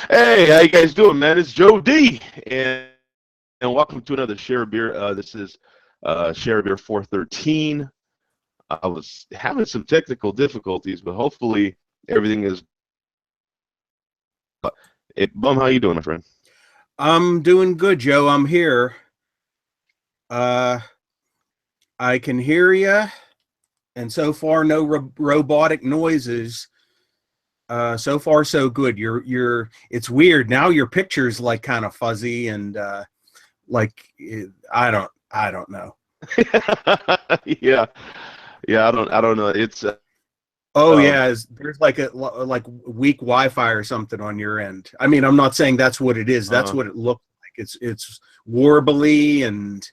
Hey, how you guys doing, man? It's Joe D, and welcome to another Share a Beer. This is Share a Beer 413. I was having some technical difficulties, but hopefully everything is. Hey, Bum, how you doing, my friend? I'm doing good, Joe. I'm here. Uh, I can hear you, and so far no robotic noises. So far so good. It's weird now. Your picture's like kind of fuzzy and like I don't know. Yeah, yeah. I don't know. It's Oh um. yeah, there's like a like weak Wi-Fi or something on your end. I mean, I'm not saying that's what it is. That's uh what it looked like. It's warbly and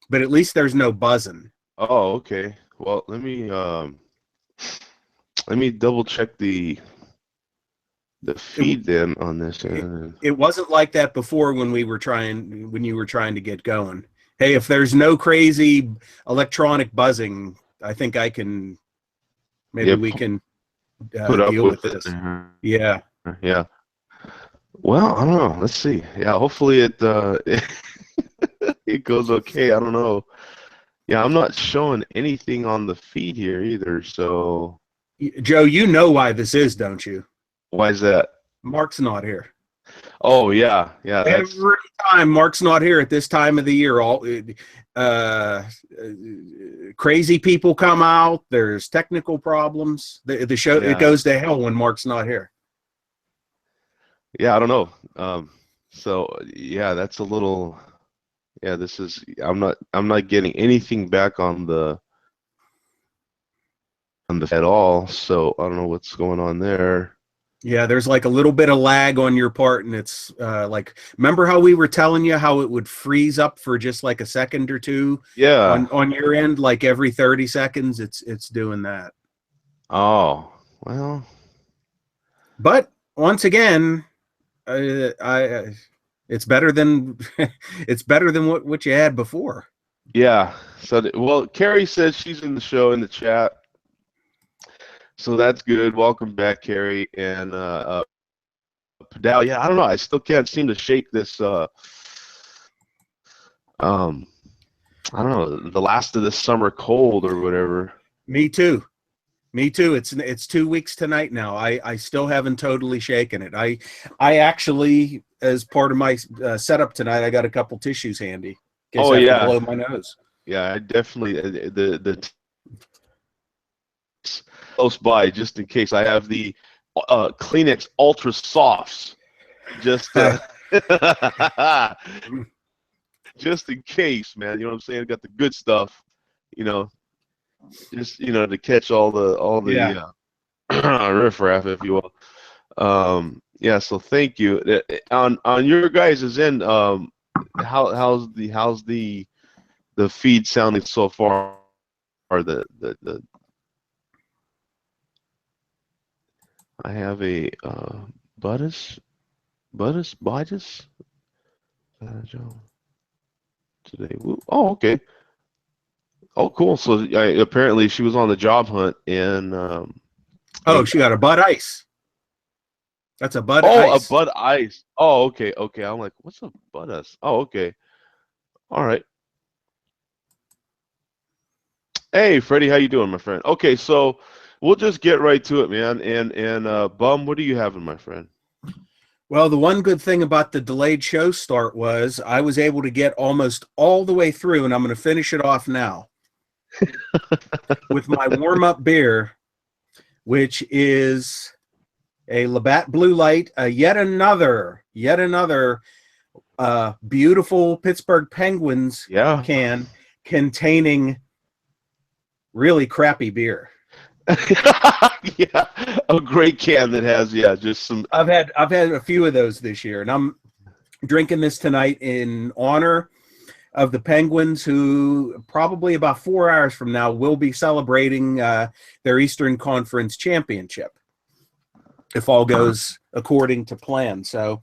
but at least there's no buzzing. oh, okay. Well, let me double check the It, feed then on this it end. it wasn't like that before when you were trying to get going. Hey, if there's no crazy electronic buzzing, I think I can maybe Yeah, we can put up deal with with it. this. Yeah. Yeah. Well, I don't know. Let's see. Yeah, hopefully it goes okay. I don't know. Yeah, I'm not showing anything on the feed here either. So Joe, you know why this is, don't you? why is that? Mark's not here. Oh yeah, yeah. That's Every time Mark's not here at this time of the year, all uh, crazy people come out. There's technical problems. The show it yeah, goes to hell when Mark's not here. yeah. I don't know. So yeah, that's a little. Yeah, this is. I'm not getting anything back on the at all. So I don't know what's going on there. Yeah, there's like a little bit of lag on your part, and it's like remember how we were telling you how it would freeze up for just like a second or two Yeah. on your end, like every 30 seconds. It's doing that. Oh well. But once again, it's better than it's better than what you had before. Yeah. So well, Carrie says she's in the show in the chat. So that's good. Welcome back, Carrie. And Padal, yeah, I don't know. I still can't seem to shake this. Um, I don't know, the last of this summer cold or whatever. Me too. Me too. It's 2 weeks tonight now. I still haven't totally shaken it. I actually, as part of my setup tonight, I got a couple tissues handy in case Oh I have to yeah, blow my nose. yeah. I definitely close by just in case. I have the Kleenex Ultra Softs just just in case, man. You know what I'm saying? Got the good stuff. You know, just to catch all the Yeah. riffraff, if you will. Yeah, so thank you. On your guys' end, how's the feed sounding so far? Or the I have a Buddhist Joe today. Oh, okay. Oh, cool. So apparently she was on the job hunt Oh, and she got a Bud Ice. That's a Bud oh, a Ice. Bud Ice. Oh, okay, okay. I'm like, what's a Bud Ice? Oh, okay. All right. Hey, Freddie, how you doing, my friend? Okay, so we'll just get right to it, man. And Bum, what are you having, my friend? Well, the one good thing about the delayed show start was I was able to get almost all the way through, and I'm going to finish it off now with my warm up beer, which is a Labatt Blue Light, yet another beautiful Pittsburgh Penguins Yeah. can containing really crappy beer. Yeah, a great can that has just some. I've had a few of those this year, and I'm drinking this tonight in honor of the Penguins, who probably about 4 hours from now will be celebrating their Eastern Conference championship, if all goes according to plan. So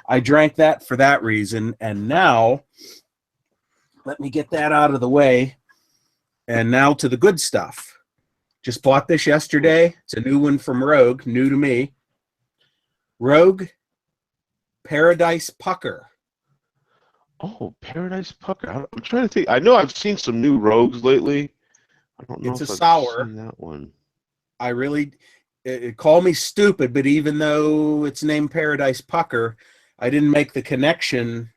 I drank that for that reason. And now let me get that out of the way. And now to the good stuff. Just bought this yesterday. It's a new one from Rogue, new to me. Rogue Paradise Pucker. Oh, Paradise Pucker. I'm trying to think. I know I've seen some new rogues lately. I don't know It's a if I've sour. seen that one. I really call me stupid, but even though it's named Paradise Pucker, I didn't make the connection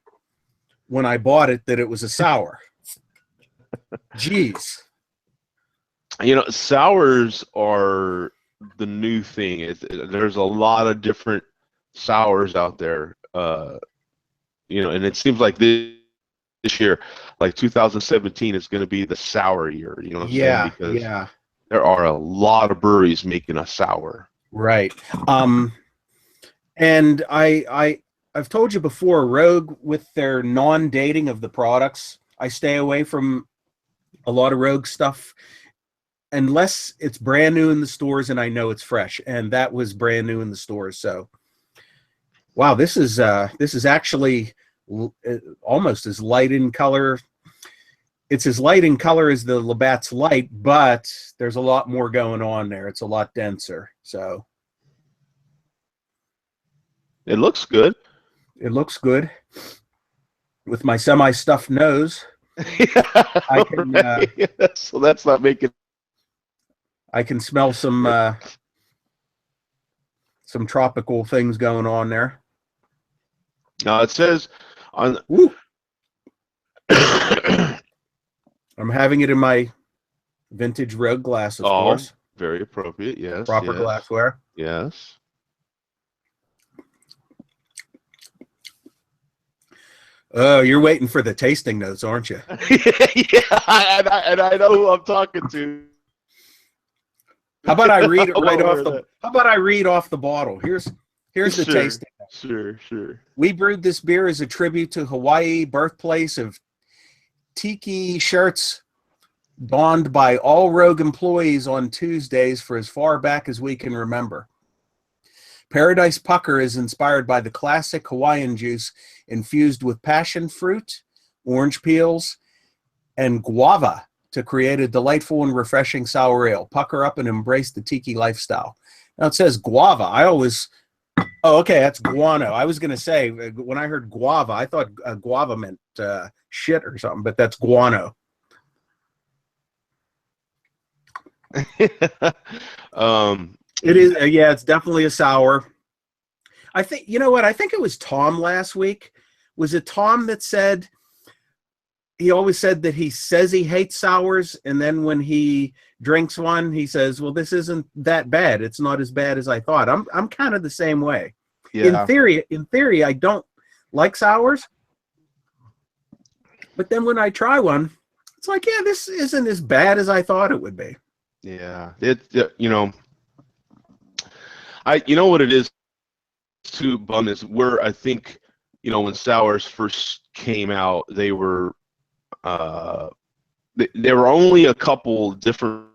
when I bought it that it was a sour. Jeez. You know, sours are the new thing. There's a lot of different sours out there. You know, and it seems like this year, like 2017, is going to be the sour year. You know what I'm saying? Because there are a lot of breweries making a sour. Right. And I've told you before, Rogue, with their non-dating of the products, I stay away from a lot of Rogue stuff unless it's brand new in the stores and I know it's fresh. And that was brand new in the stores. So, wow, this is actually almost as light in color. It's as light in color as the Labatt's Light, but there's a lot more going on there. It's a lot denser. So it looks good. It looks good. With my semi-stuffed nose, I can. So that's not making. I can smell some tropical things going on there. Now it says on. I'm having it in my vintage Rogue glass, of course. Very appropriate. Yes. Proper glassware. Yes. Oh, you're waiting for the tasting notes, aren't you? Yeah, and I know who I'm talking to. How about I read it right off the? How about I read off the bottle? Here's the tasting note. Sure. We brewed this beer as a tribute to Hawaii, birthplace of tiki shirts donned by all Rogue employees on Tuesdays for as far back as we can remember. Paradise Pucker is inspired by the classic Hawaiian juice infused with passion fruit, orange peels, and guava to create a delightful and refreshing sour ale. Pucker up and embrace the tiki lifestyle. Now it says guava. Oh, okay, that's guano. I was going to say, when I heard guava, I thought guava meant shit or something, but that's guano. It is, it's definitely a sour. I think, you know what? I think it was Tom last week. Was it Tom that said, he always said that he says he hates sours, and then when he drinks one, he says, well, this isn't that bad. It's not as bad as I thought. I'm kind of the same way. Yeah. In theory, I don't like sours. But then when I try one, it's like, yeah, this isn't as bad as I thought it would be. Yeah. You know what it is too, Bum, is where I think, you know, when sours first came out, they were there were only a couple different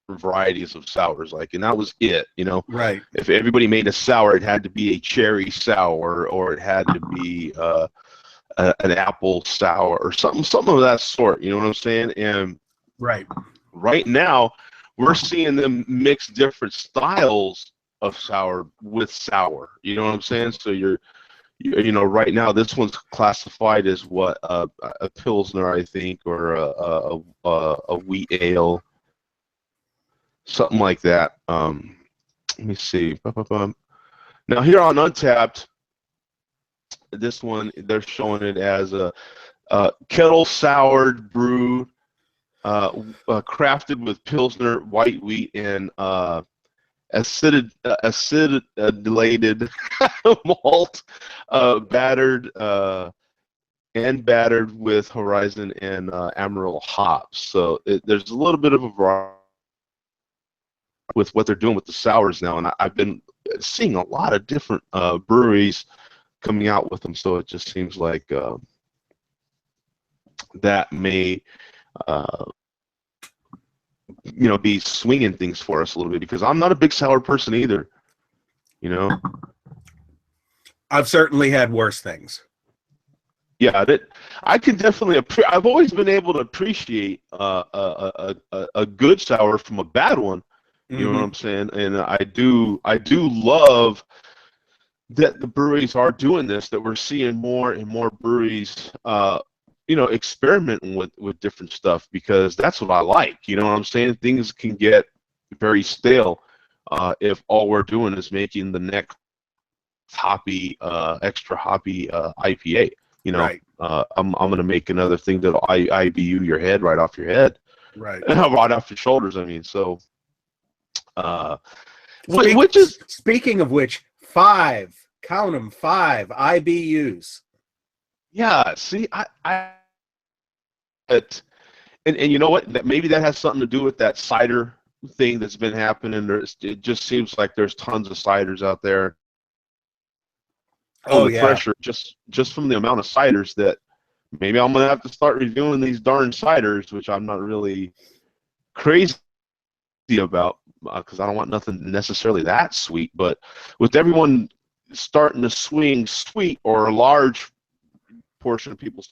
varieties of sours, and that was it, you know. Right. If everybody made a sour, it had to be a cherry sour, or it had to be an apple sour, or something of that sort. You know what I'm saying? And right now, we're seeing them mix different styles of sour with sour. You know what I'm saying? So you know, right now this one's classified as what a pilsner, I think, or a wheat ale, something like that. Let me see. Now here on Untapped, this one they're showing it as a kettle soured brew, crafted with pilsner, white wheat, and acidilated malt, battered with Horizon and Amarillo hops. So there's a little bit of a variety with what they're doing with the sours now, and I've been seeing a lot of different breweries coming out with them. So it just seems like that may you know, be swinging things for us a little bit, because I'm not a big sour person either, you know. I've certainly had worse things. Yeah, I can definitely I've always been able to appreciate a good sour from a bad one. You know what I'm saying? And I do love that the breweries are doing this, that we're seeing more and more breweries, experimenting with different stuff, because that's what I like. You know what I'm saying? Things can get very stale if all we're doing is making the next hoppy, extra hoppy IPA. Right. I'm gonna make another thing that'll IBU your head right off your head, Right. right off your shoulders. I mean, so uh, which is Speaking of which, 5, count them, 5 IBUs. yeah. See, but and you know what? Maybe that has something to do with that cider thing that's been happening. It just seems like there's tons of ciders out there. Oh The yeah. pressure just from the amount of ciders that maybe I'm gonna have to start reviewing these darn ciders, which I'm not really crazy about because I don't want nothing necessarily that sweet. But with everyone starting to swing sweet, or a large portion of people,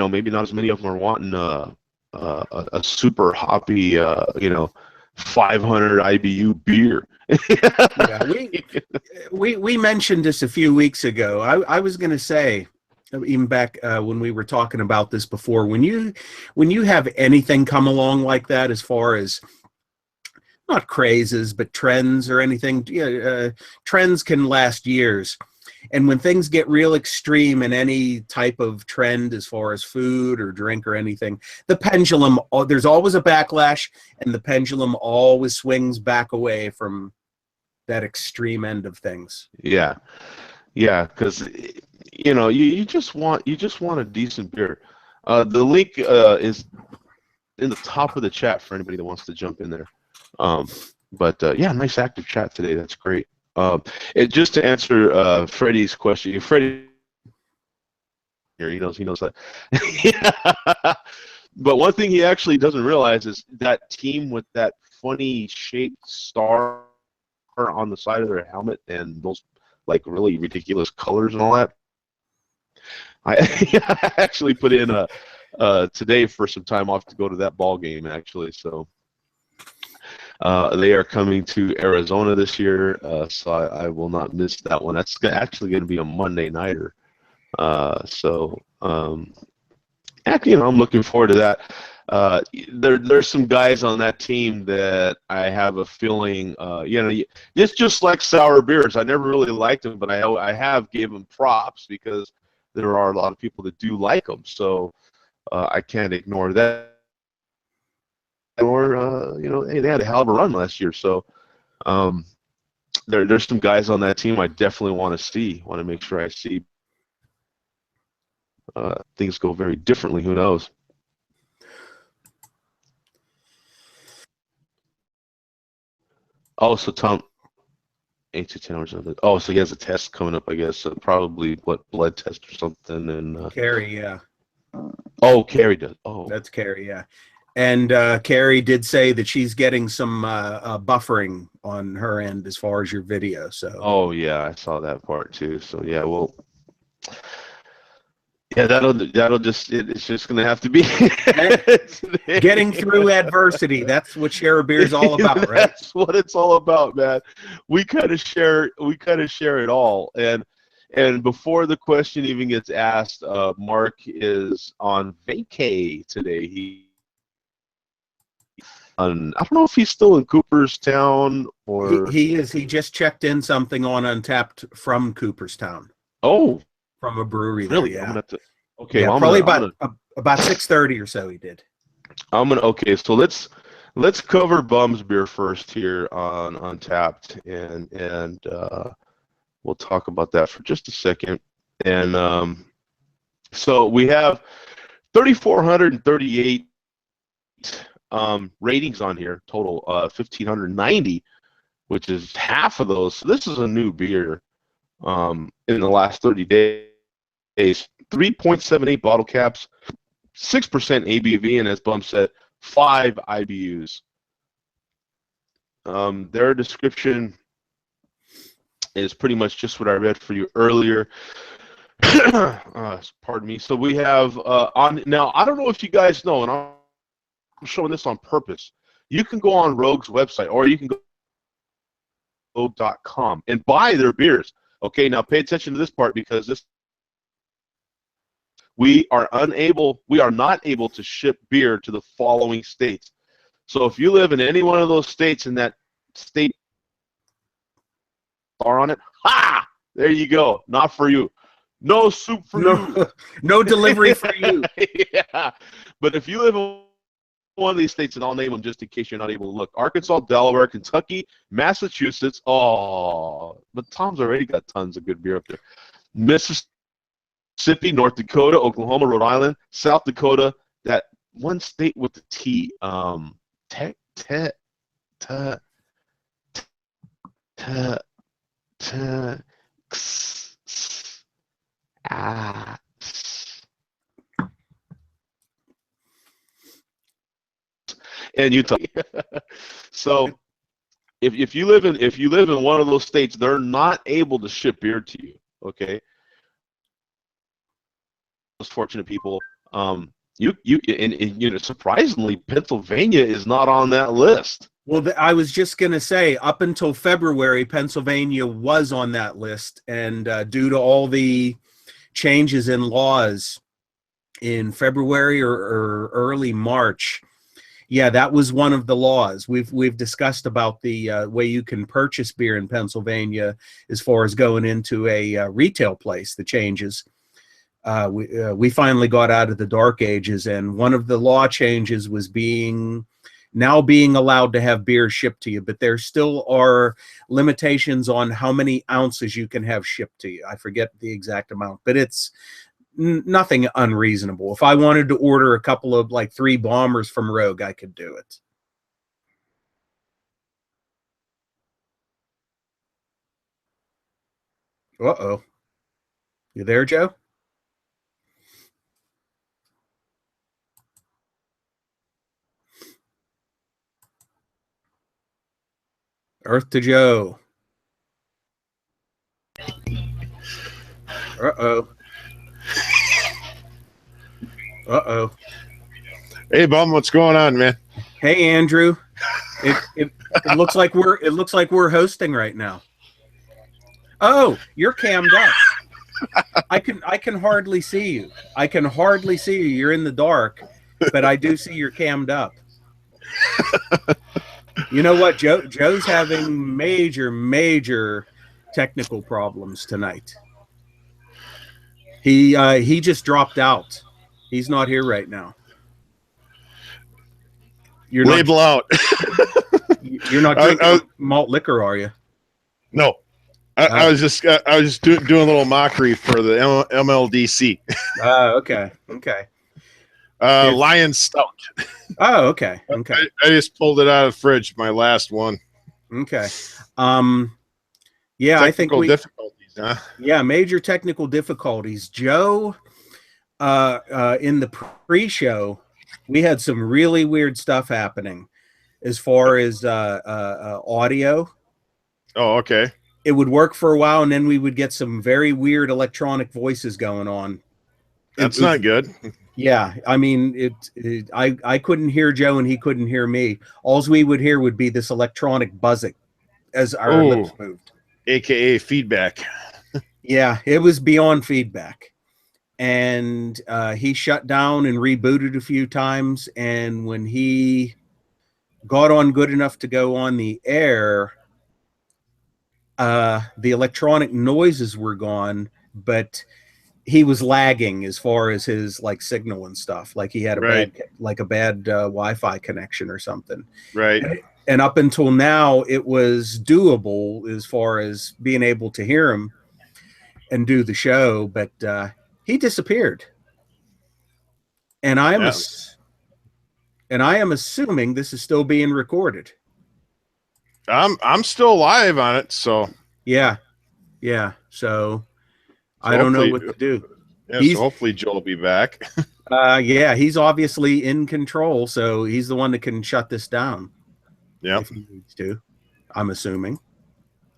maybe not as many of them are wanting a super hoppy, 500 IBU beer. Yeah, we mentioned this a few weeks ago. I was going to say, even back when we were talking about this before, when you have anything come along like that, as far as not crazes but trends or anything, trends can last years. And when things get real extreme in any type of trend, as far as food or drink or anything, the pendulum, there's always a backlash, and the pendulum always swings back away from that extreme end of things. Yeah, because you just want a decent beer. The link is in the top of the chat for anybody that wants to jump in there. But nice active chat today. That's great. Just to answer Freddie's question, Freddie here, he knows that. But one thing he actually doesn't realize is that team with that funny shaped star on the side of their helmet and those like really ridiculous colors and all that. I actually put in today for some time off to go to that ball game actually. So they are coming to Arizona this year, so I will not miss that one. That's actually going to be a Monday nighter. Actually, I'm looking forward to that. There's some guys on that team that I have a feeling, it's just like sour beers. I never really liked them, but I have gave them props because there are a lot of people that do like them. So I can't ignore that. Or hey, they had a hell of a run last year. So there's some guys on that team I definitely want to make sure I see. Things go very differently. Who knows? Oh, so Tom, 8 to 10 hours. Oh, so he has a test coming up, I guess. So probably blood test or something. And Carrie, yeah. Oh, Carrie does. Oh, that's Carrie, yeah. And Carrie did say that she's getting some buffering on her end as far as your video. So. Oh yeah, I saw that part too. So yeah, well. Yeah, that'll just it's just gonna have to be getting through adversity. That's what Share a Beer is all about, right? That's what it's all about, man. We kind of share it all. And before the question even gets asked, Mark is on vacay today. I don't know if he's still in Cooperstown or he is. He just checked in something on Untapped from Cooperstown. Oh. From a brewery really? There, yeah. I'm gonna have to, okay, yeah, well, probably about 6:30 or so he did. Okay, so let's cover Bum's beer first here on Untapped, and we'll talk about that for just a second. And so we have 3,438 ratings on here total, 1,590, which is half of those. So this is a new beer in the last 30 days. 3.78 bottle caps, 6% ABV, and as Bum said, 5 IBUs. Their description is pretty much just what I read for you earlier. Pardon me. So we have on now. I don't know if you guys know, and I'm showing this on purpose. You can go on Rogue's website, or you can go and buy their beers. Okay, now pay attention to this part, because we are not able to ship beer to the following states. So if you live in any one of those states and that state are on it, ha! There you go. Not for you. No soup for you. No delivery for you. Yeah. But if you live in one of these states, and I'll name them just in case you're not able to look: Arkansas, Delaware, Kentucky, Massachusetts. Oh, but Tom's already got tons of good beer up there. Mississippi, North Dakota, Oklahoma, Rhode Island, South Dakota. That one state with the T. And Utah. So if you live in one of those states, they're not able to ship beer to you. Okay. Those fortunate people, surprisingly, Pennsylvania is not on that list. Well, I was just going to say, up until February, Pennsylvania was on that list, and due to all the changes in laws in February or early March, yeah, that was one of the laws. We've discussed about the way you can purchase beer in Pennsylvania as far as going into a retail place, the changes. We finally got out of the dark ages, and one of the law changes was now being allowed to have beer shipped to you, but there still are limitations on how many ounces you can have shipped to you. I forget the exact amount, but it's nothing unreasonable. If I wanted to order a couple of 3 bombers from Rogue, I could do it. Uh-oh. You there, Joe? Earth to Joe. Uh-oh. Uh-oh. Hey, Bum, what's going on, man? Hey, Andrew. It looks like we're hosting right now. Oh, you're cammed up. I can hardly see you. I can hardly see you. You're in the dark, but I do see you're cammed up. You know what? Joe's having major technical problems tonight. He just dropped out. He's not here right now. You're Label out. You're not drinking malt liquor, are you? No. I was just doing a little mockery for the MLDC. Okay. Lion Stout. Oh, okay. I just pulled it out of the fridge, my last one. Okay. Technical Yeah, I think difficulties, huh? Yeah, major technical difficulties. Joe, in the pre-show, we had some really weird stuff happening as far as audio. Oh, okay. It would work for a while, and then we would get some very weird electronic voices going on. That's not good. Yeah, I mean, I couldn't hear Joe, and he couldn't hear me. All we would hear would be this electronic buzzing as our lips moved. AKA feedback. Yeah, it was beyond feedback. And he shut down and rebooted a few times, and when he got on good enough to go on the air, the electronic noises were gone, but he was lagging as far as his signal and stuff. Like he had a bad Wi-Fi connection or something. Right. And up until now, it was doable as far as being able to hear him and do the show, but he disappeared. And I am assuming this is still being recorded. I'm still live on it, so yeah. So I don't know what to do. Yeah, so hopefully Joe will be back. Yeah, he's obviously in control, so he's the one that can shut this down. Yeah, if he needs to, I'm assuming.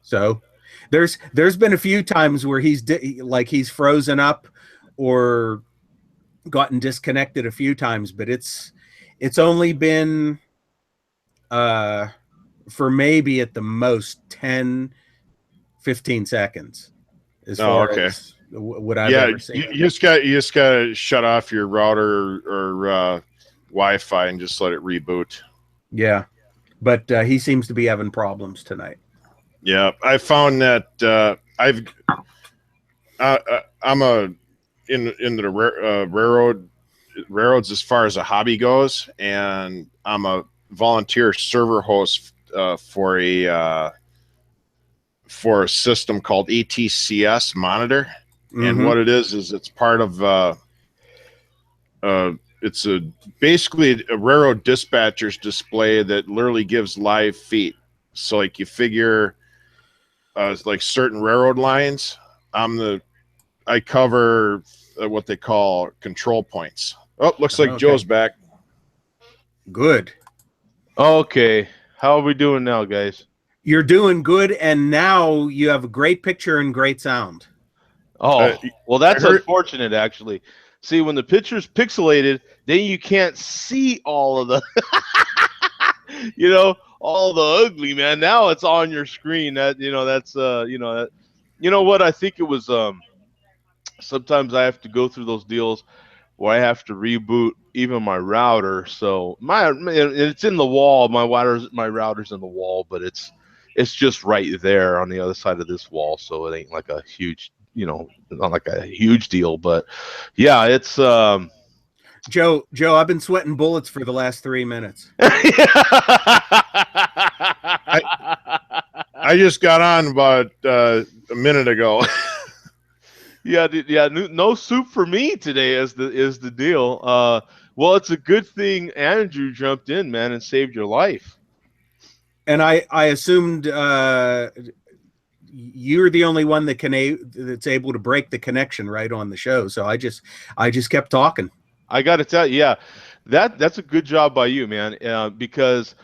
So there's been a few times where he's frozen up or gotten disconnected a few times, but it's only been for maybe at the most 10, 15 seconds as far as what I've ever seen. You just got to shut off your router or Wi-Fi and just let it reboot. Yeah, but he seems to be having problems tonight. Yeah, I found that I'm in the railroads as far as a hobby goes, and I'm a volunteer server host for a system called ETCS Monitor. And what it is it's part of it's basically a railroad dispatcher's display that literally gives live feed. So like you figure like certain railroad lines, I cover what they call control points. Oh, looks like Joe's back. Good. Okay. How are we doing now, guys? You're doing good, and now you have a great picture and great sound. Oh, well, that's unfortunate, actually. See, when the picture's pixelated, then you can't see all of the, all the ugly, man. Now it's on your screen. That, that's, what? I think it was, sometimes I have to go through those deals where I have to reboot even my router. So it's in the wall. My router's in the wall, but it's just right there on the other side of this wall. So it ain't like a huge, not like a huge deal, but yeah, it's Joe, I've been sweating bullets for the last 3 minutes. I just got on about a minute ago. Yeah, no soup for me today is the deal. Well, it's a good thing Andrew jumped in, man, and saved your life. And I assumed you're the only one that's able to break the connection right on the show. So I just kept talking. I got to tell you, yeah, that's a good job by you, man, because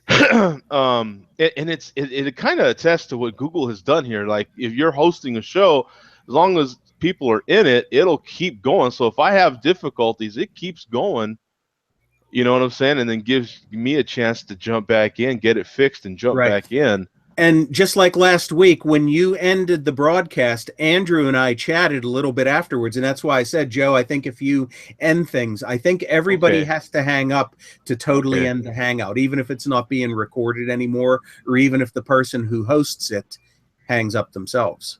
it kind of attests to what Google has done here. Like if you're hosting a show, as long as people are in it, it'll keep going. So if I have difficulties, it keeps going. You know what I'm saying? And then gives me a chance to jump back in, get it fixed, and jump back in. And just like last week, when you ended the broadcast, Andrew and I chatted a little bit afterwards. And that's why I said, Joe, I think if you end things, I think everybody has to hang up to totally end the hangout, even if it's not being recorded anymore, or even if the person who hosts it hangs up themselves.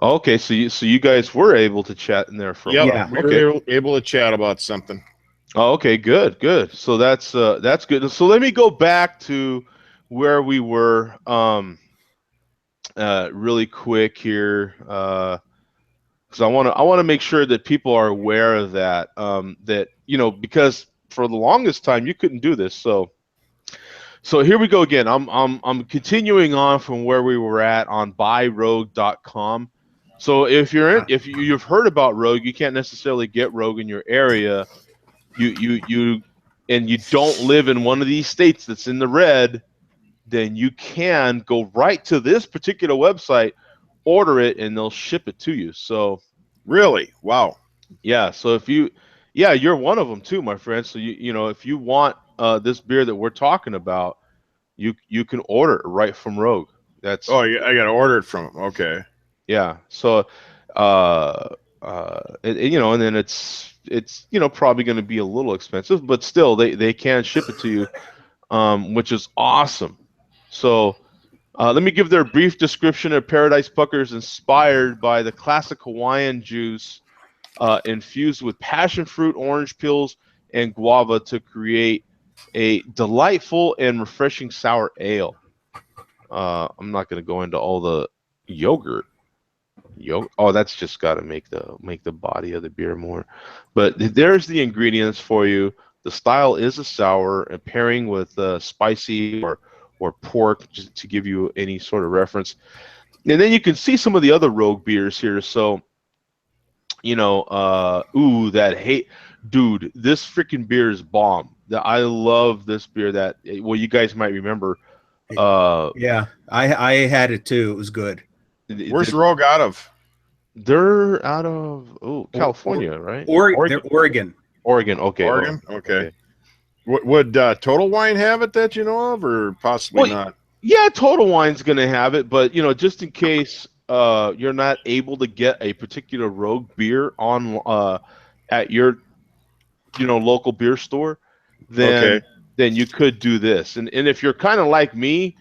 Okay, so you guys were able to chat in there for a while. We were able to chat about something. Oh, okay, good. So that's good. So let me go back to where we were really quick here, because I want to make sure that people are aware of that. That because for the longest time you couldn't do this. So here we go again. I'm continuing on from where we were at on buyrogue.com. So if you've heard about Rogue, you can't necessarily get Rogue in your area. You don't live in one of these states that's in the red, then you can go right to this particular website, order it, and they'll ship it to you. So really, wow, yeah. So you're one of them too, my friend. So if you want this beer that we're talking about, you can order it right from Rogue. I gotta order it from them. Okay. Yeah. So and then it's probably going to be a little expensive, but still they can ship it to you, which is awesome. So let me give their brief description of Paradise Pucker is inspired by the classic Hawaiian juice infused with passion fruit, orange peels, and guava to create a delightful and refreshing sour ale. I'm not going to go into all the yogurt. Oh, that's just got to make the body of the beer more. But there's the ingredients for you. The style is a sour, and pairing with spicy or pork, just to give you any sort of reference. And then you can see some of the other Rogue beers here. So, dude, this freaking beer is bomb. I love this beer. You guys might remember. Yeah, I had it too. It was good. Where's Rogue out of? They're out of California, right? They're Oregon. Oregon. Okay. Oregon. Okay. Would Total Wine have it that you know of, or possibly not? Yeah, Total Wine's gonna have it, but just in case you're not able to get a particular Rogue beer on at your local beer store, Okay. then you could do this. And if you're kind of like me,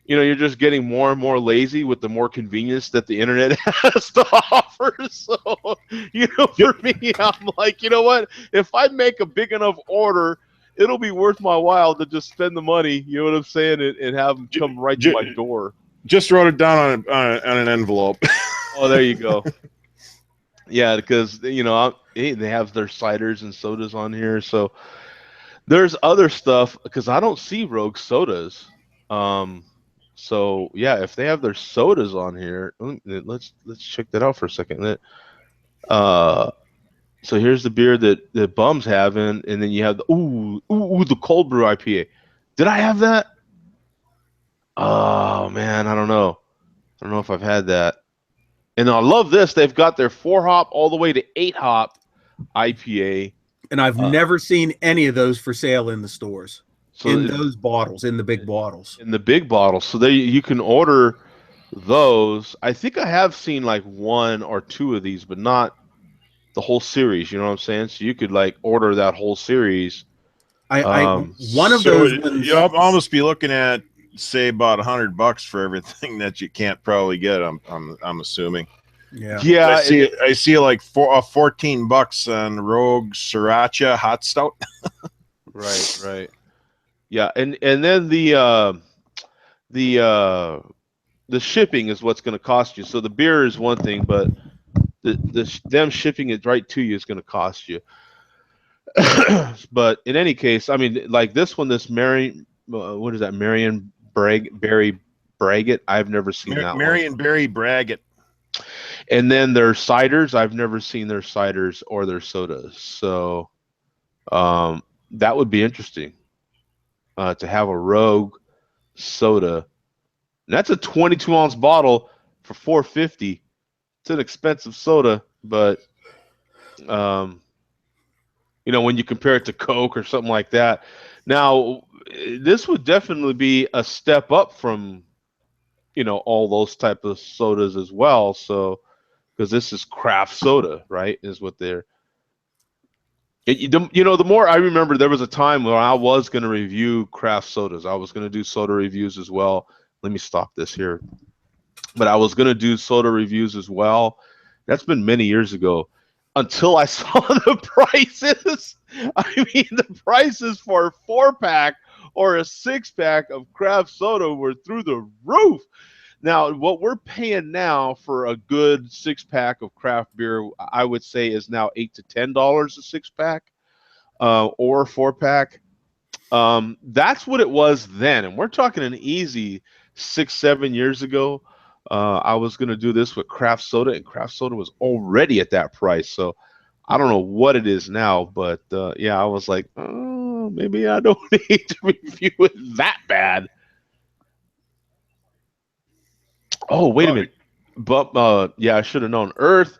you're just getting more and more lazy with the more convenience that the internet has to offer. So, for me, I'm like, you know what? If I make a big enough order, it'll be worth my while to just spend the money, you know what I'm saying, and have them come right to my door. Just wrote it down on an envelope. Oh, there you go. Yeah, because they have their ciders and sodas on here. So there's other stuff because I don't see Rogue sodas. So yeah, if they have their sodas on here, let's check that out for a second. Uh, so here's the beer that Bum's having, and then you have the cold brew IPA. Did I have that? Oh man, I don't know. I don't know if I've had that. And I love this. They've got their 4-hop all the way to 8-hop IPA. And I've never seen any of those for sale in the stores. So in those bottles, in the big bottles. In the big bottles. So you can order those. I think I have seen like 1 or 2 of these, but not the whole series. You know what I'm saying? So you could like order that whole series. One of those ones, you'll almost be looking at say about $100 for everything that you can't probably get. I'm assuming. Yeah. I see like $14 on Rogue Sriracha Hot Stout. Right. Yeah, and then the shipping is what's going to cost you. So the beer is one thing, but them shipping it right to you is going to cost you. But in any case, I mean, like this one, this what is that? Marion Berry Braggot. I've never seen that Marion Berry Braggot. And then their ciders, I've never seen their ciders or their sodas. So that would be interesting to have a Rogue soda. And that's a 22-ounce bottle for $4.50. It's an expensive soda, but when you compare it to Coke or something like that. Now, this would definitely be a step up from all those type of sodas as well. So because this is craft soda, right? Is what they're. The more I remember, there was a time where I was going to review craft sodas. I was going to do soda reviews as well. Let me stop this here. But I was going to do soda reviews as well. That's been many years ago. Until I saw the prices. I mean, the prices for a 4-pack or a 6-pack of craft soda were through the roof. Now, what we're paying now for a good 6-pack of craft beer, I would say, is now $8 to $10 a 6-pack or 4-pack. That's what it was then, and we're talking an easy 6-7 years ago. I was going to do this with craft soda, and craft soda was already at that price. So I don't know what it is now, but I was like, oh, maybe I don't need to review it that bad. Oh, wait a minute. But I should have known. Earth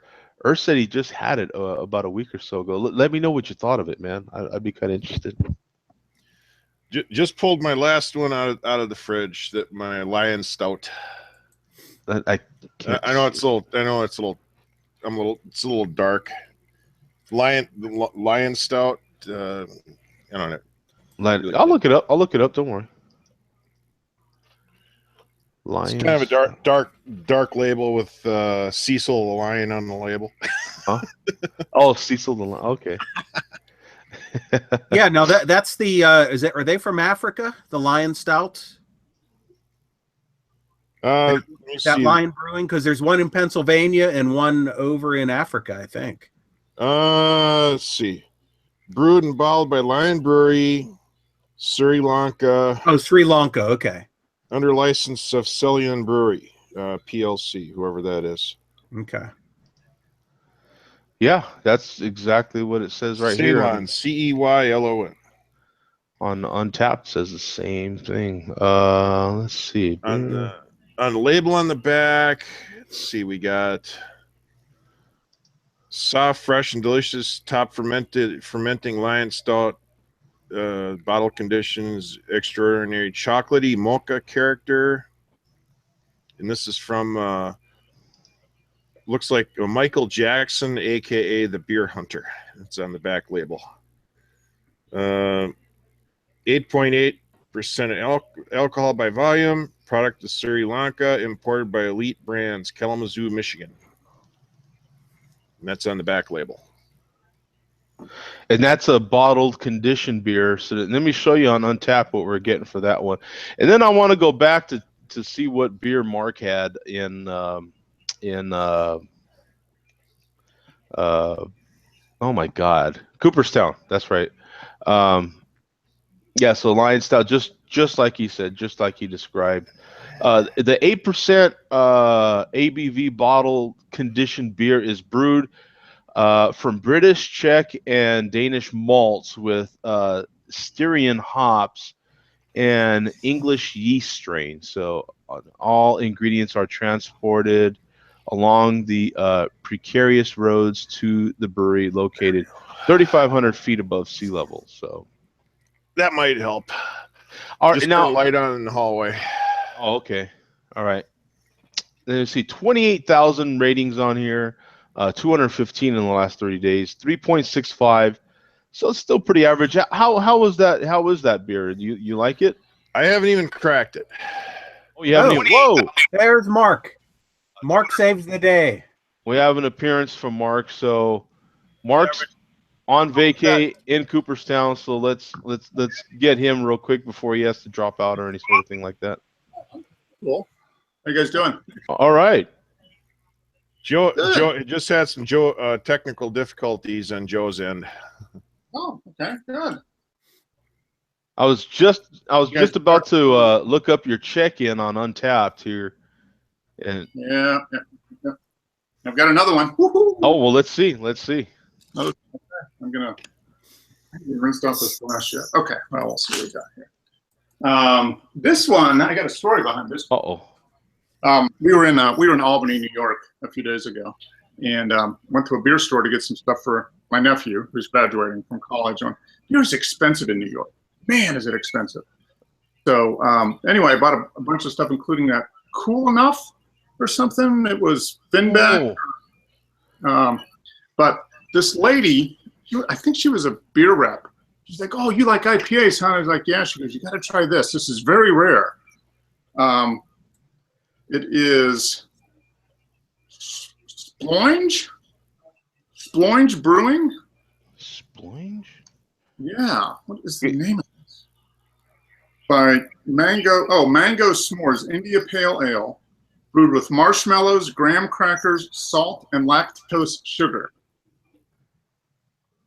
said he just had it about a week or so ago. Let me know what you thought of it, man. I'd be kind of interested. Just pulled my last one out of the fridge. That my Lion Stout. I know it's a little. It's a little dark. Lion Stout. I don't know. I'll look it up. Don't worry. Lions. It's kind of a dark label with Cecil the lion on the label. Huh? Oh, Cecil the lion. Okay. Yeah, no, that's the are they from Africa? The Lion Stout? That Lion Brewing, because there's one in Pennsylvania and one over in Africa, I think. Let's see. Brewed and bottled by Lion Brewery, Sri Lanka. Oh, Sri Lanka. Okay. Under license of Celion Brewery, PLC, whoever that is. Okay. Yeah, that's exactly what it says right here. Ceylon, Ceylon. On Untapped says the same thing. Let's see. On the label on the back, let's see, we got soft, fresh, and delicious top fermenting Lion Stout bottle conditions, extraordinary chocolatey mocha character. And this is from, looks like Michael Jackson, a.k.a. the Beer Hunter. It's on the back label. 8.8% alcohol by volume. Product of Sri Lanka, imported by Elite Brands, Kalamazoo, Michigan. And that's on the back label. And that's a bottled conditioned beer. So let me show you on Untappd what we're getting for that one. And then I want to go back to see what beer Mark had in oh my God, Cooperstown. That's right. Yeah, so Lion Style, just like he said, just like he described. The 8% ABV bottle conditioned beer is brewed from British, Czech, and Danish malts with Styrian hops and English yeast strain. So all ingredients are transported along the precarious roads to the brewery located 3,500 feet above sea level. So that might help. All right, just now turn light on in the hallway. Oh, okay. All right. Then you see 28,000 ratings on here, 215 in the last 30 days, 3.65. So it's still pretty average. How was that? How was that beer? You like it? I haven't even cracked it. Oh, you haven't even. Whoa! There's Mark. Mark saves the day. We have an appearance from Mark. So Mark's on vacay in Cooperstown. So let's get him real quick before he has to drop out or any sort of thing like that. Cool. How you guys doing? All right. Joe just had some technical difficulties on Joe's end. Oh, okay, good. I was just about to look up your check-in on Untappd here, and yeah. I've got another one. Woo-hoo. Oh well, let's see. Okay. I'm gonna rinse off this glass yet. Okay, well, we'll see what we got here. This one, I got a story behind this. We were in Albany, New York, a few days ago, and went to a beer store to get some stuff for my nephew who's graduating from college. And beer is expensive in New York. Man, is it expensive! So anyway, I bought a bunch of stuff, including that Cool Enough or something. It was Finback. But this lady, I think she was a beer rep. She's like, "Oh, you like IPAs, huh?" I was like, "Yeah." She goes, "You got to try this. This is very rare." It is Sploinge Brewing. Sploinge? Yeah. What is the name of this? By Mango S'mores India Pale Ale, brewed with marshmallows, graham crackers, salt, and lactose sugar.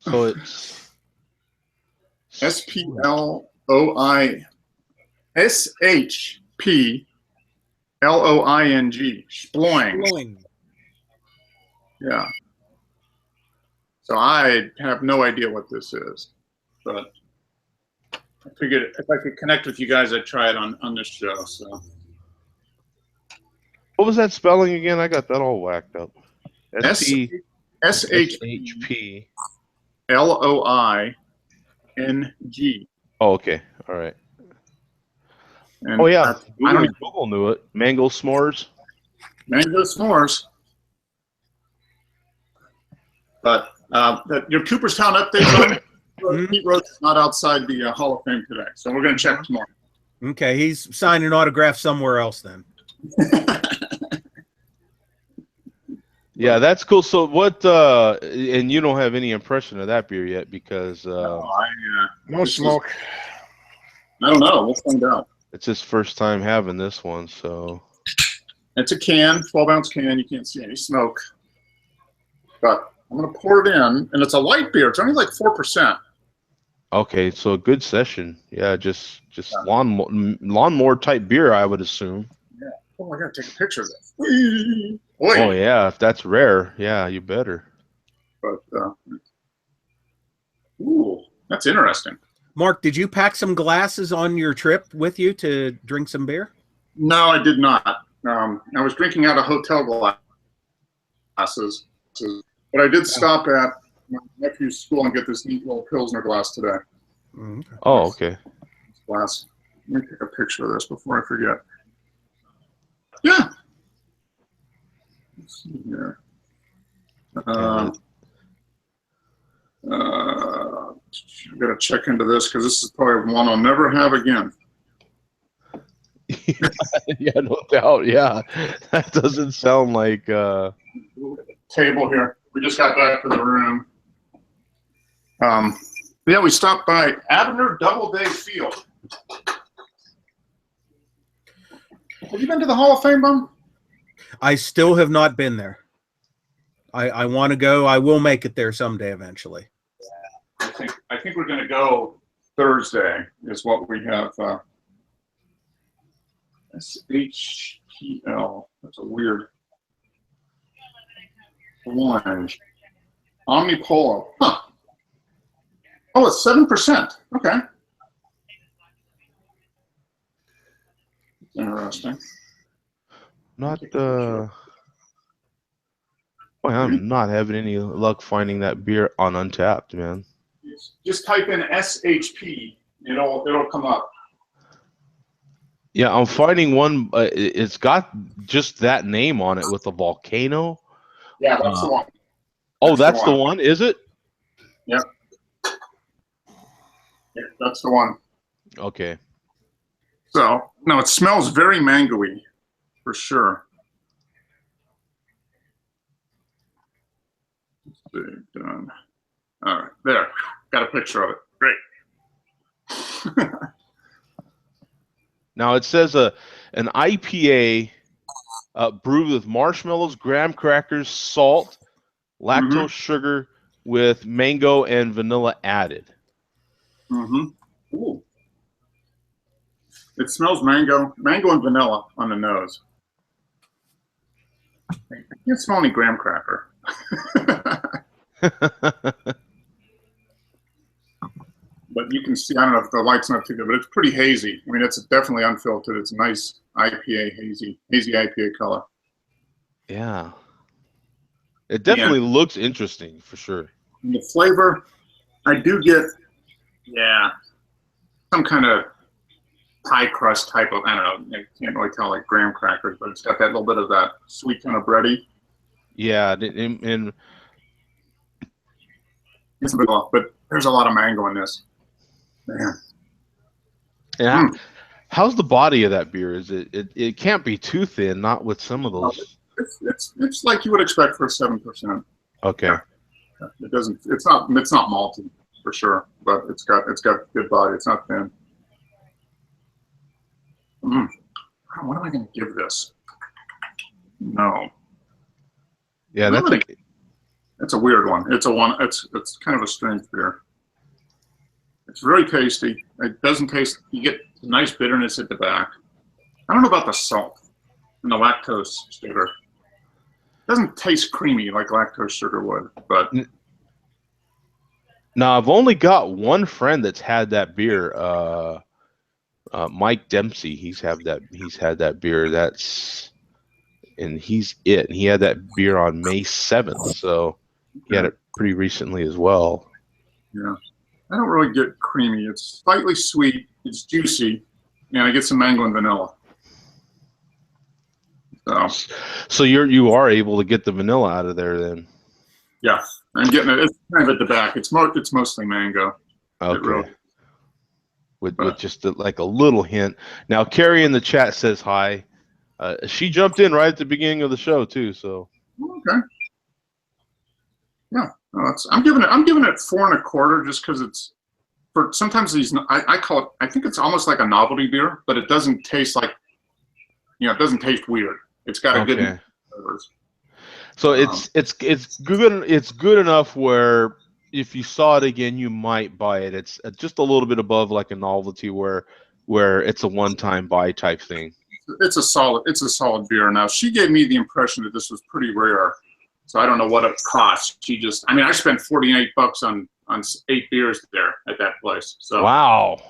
So it's SPLOING. Sploing. Yeah. So I have no idea what this is, but I figured if I could connect with you guys, I'd try it on this show. So. What was that spelling again? I got that all whacked up. SHP LOING. Oh, okay. All right. And oh yeah, Google knew it. Mango S'mores. Mango S'mores. But your Cooperstown update on Pete Rose is not outside the Hall of Fame today, so we're going to check tomorrow. Okay, he's signing autographs somewhere else then. Yeah, that's cool. So what? And you don't have any impression of that beer yet because no smoke. I don't know. We'll find out. It's his first time having this one, so. It's a can, 12-ounce can. You can't see any smoke. But I'm going to pour it in, and it's a light beer. It's only like 4%. Okay, so a good session. Yeah, just lawnmower type beer, I would assume. Yeah. Oh, I got to take a picture of this. Oh, yeah, if that's rare, yeah, you better. But, ooh, that's interesting. Mark, did you pack some glasses on your trip with you to drink some beer? No, I did not. I was drinking out of hotel glasses, but I did stop at my nephew's school and get this neat little Pilsner glass today. Okay. Oh, okay. Glass. Let me take a picture of this before I forget. Yeah. Let's see here. I gotta check into this because this is probably one I'll never have again. Yeah, no doubt. Yeah, that doesn't sound like. Table here. We just got back to the room. Yeah, we stopped by Abner Doubleday Field. Have you been to the Hall of Fame, Bum? I still have not been there. I want to go. I will make it there someday eventually. I think we're going to go Thursday is what we have. SHPL. That's a weird one. Omnipolo. Huh. Oh, it's 7%. Okay. Interesting. I'm not having any luck finding that beer on Untapped, man. Just type in SHP. It'll come up. Yeah, I'm finding one. It's got just that name on it with a volcano. Yeah, that's the one. That's the one. Is it? Yep. Yeah, that's the one. Okay. So, no, it smells very mangoey, for sure. Done. All right, there. Got a picture of it. Great. Now it says an IPA brewed with marshmallows, graham crackers, salt, lactose sugar with mango and vanilla added. Ooh. It smells mango and vanilla on the nose. I can't smell any graham cracker. But you can see, I don't know if the light's not too good, but it's pretty hazy. I mean, it's definitely unfiltered. It's a nice IPA, hazy IPA color. Yeah. It definitely looks interesting, for sure. And the flavor, I do get, some kind of pie crust type of, I don't know, I can't really tell like graham crackers, but it's got that little bit of that sweet kind of bready. Yeah, and It's a bit off, but there's a lot of mango in this. Man. Yeah. How's the body of that beer? Is it can't be too thin, not with some of those. It's like you would expect for 7%. Okay. Yeah. It doesn't. It's not malty for sure, but it's got good body. It's not thin. What am I going to give this? No. Yeah, that's a weird one. It's kind of a strange beer. It's very tasty. It doesn't taste. You get nice bitterness at the back. I don't know about the salt and the lactose sugar. It doesn't taste creamy like lactose sugar would, but. Now I've only got one friend that's had that beer. Mike Dempsey. He's had that beer. And he had that beer on May 7th, so he had it pretty recently as well. Yeah. I don't really get creamy. It's slightly sweet. It's juicy, and I get some mango and vanilla. So you are able to get the vanilla out of there then. Yeah, I'm getting it. It's kind of at the back. It's mostly mango. Okay. Really, with just like a little hint. Now Carrie in the chat says hi. She jumped in right at the beginning of the show too. So. Okay. Yeah. I'm giving it 4.25 just because it's for sometimes these I call it, I think it's almost like a novelty beer, but it doesn't taste like, it doesn't taste weird. It's got a good flavors. So it's good enough where if you saw it again you might buy it. It's just a little bit above like a novelty where it's a one-time buy type thing. It's a solid beer. Now she gave me the impression that this was pretty rare. So I don't know what it costs. I spent $48 on 8 beers there at that place. So wow.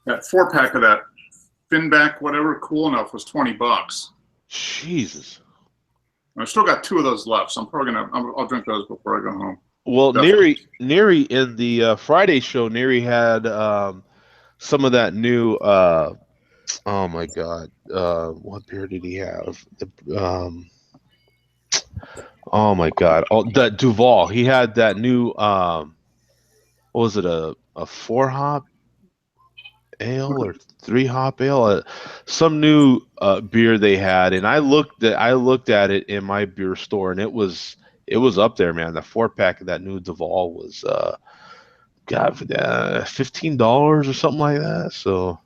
That 4-pack of that Finback, whatever, Cool Enough was $20. Jesus. I've still got 2 of those left, so I'm probably I'll drink those before I go home. Well, Definitely. Neary in the Friday show, Neary had some of that new. Oh my God, what beer did he have? Oh my God, oh that Duval. He had that new. What was it, a 4 hop ale or 3 hop ale? Some new beer they had, and I looked at it in my beer store, and it was up there, man. The 4 pack of that new Duval was God, $15 or something like that. So,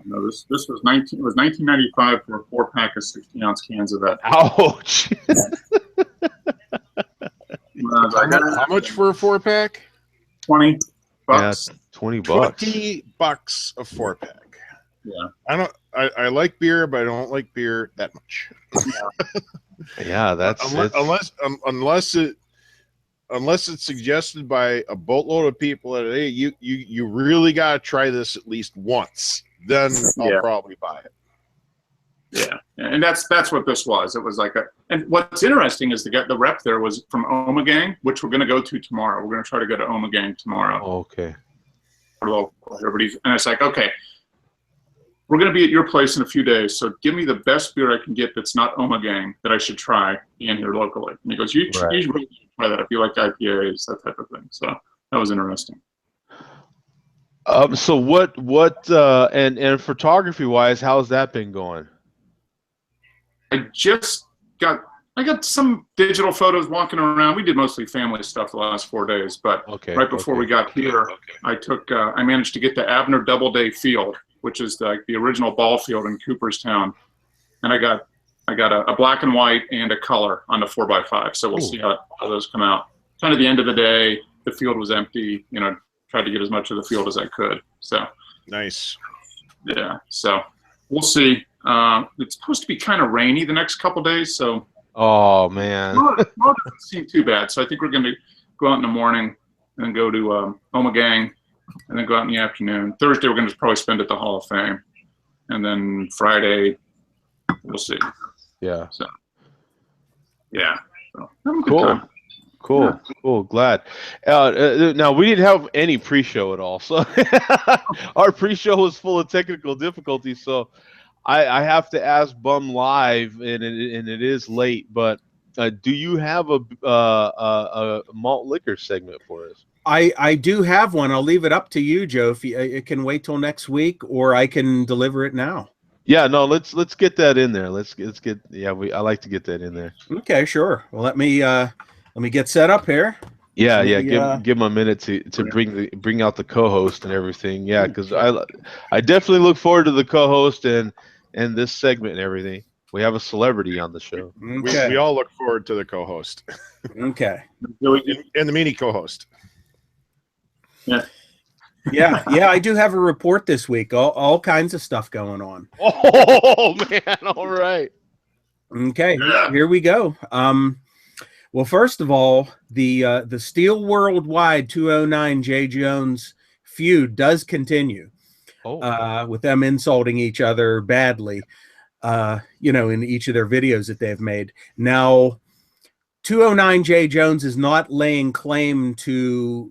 No, this was 1995 for a 4 pack of 60-ounce cans of that. ouch. How much for a 4-pack? $20. Yeah, $20. $20 a 4-pack. Yeah. I like beer, but I don't like beer that much. Yeah, unless it's suggested by a boatload of people that, hey, you really got to try this at least once, then I'll probably buy it. Yeah, and that's what this was. It was like and what's interesting is the rep there was from Omegang, which we're going to go to tomorrow. We're going to try to go to Omegang tomorrow. Oh, okay. Everybody's, and it's like, okay, we're going to be at your place in a few days, so give me the best beer I can get that's not Omegang that I should try being here locally. And he goes, you should really try that if you like IPAs, that type of thing. So that was interesting. So what and photography wise, how's that been going? I got some digital photos walking around. We did mostly family stuff the last 4 days, but right before we got here, I managed to get to Abner Doubleday Field, which is the original ball field in Cooperstown, and I got a black and white and a color on the 4x5. So we'll see how those come out. Kind of the end of the day, the field was empty. Tried to get as much of the field as I could. So nice. Yeah. So we'll see. It's supposed to be kind of rainy the next couple days, so. Oh man. It doesn't seem too bad. So I think we're going to go out in the morning and go to Omegang, and then go out in the afternoon. Thursday we're going to probably spend at the Hall of Fame, and then Friday we'll see. Yeah. So. Yeah. So, have a good time. Cool. Glad. Now we didn't have any pre-show at all, so our pre-show was full of technical difficulties. So I have to ask Bum live, and it is late. But do you have a malt liquor segment for us? I do have one. I'll leave it up to you, Joe. If it can wait till next week, or I can deliver it now. Yeah, no. Let's get that in there. Let's get. Yeah, I like to get that in there. Okay, sure. Well, let me get set up here. Yeah. Give him a minute to bring out the co-host and everything. Yeah, because I definitely look forward to the co-host and this segment and everything. We have a celebrity on the show. Okay. We all look forward to the co-host. Okay. And the mini co-host. Yeah. I do have a report this week. All kinds of stuff going on. Oh man! All right. Okay. Here we go. Well, first of all, the Steel Worldwide 209 J. Jones feud does continue. With them insulting each other badly, in each of their videos that they've made. Now, 209 J. Jones is not laying claim to,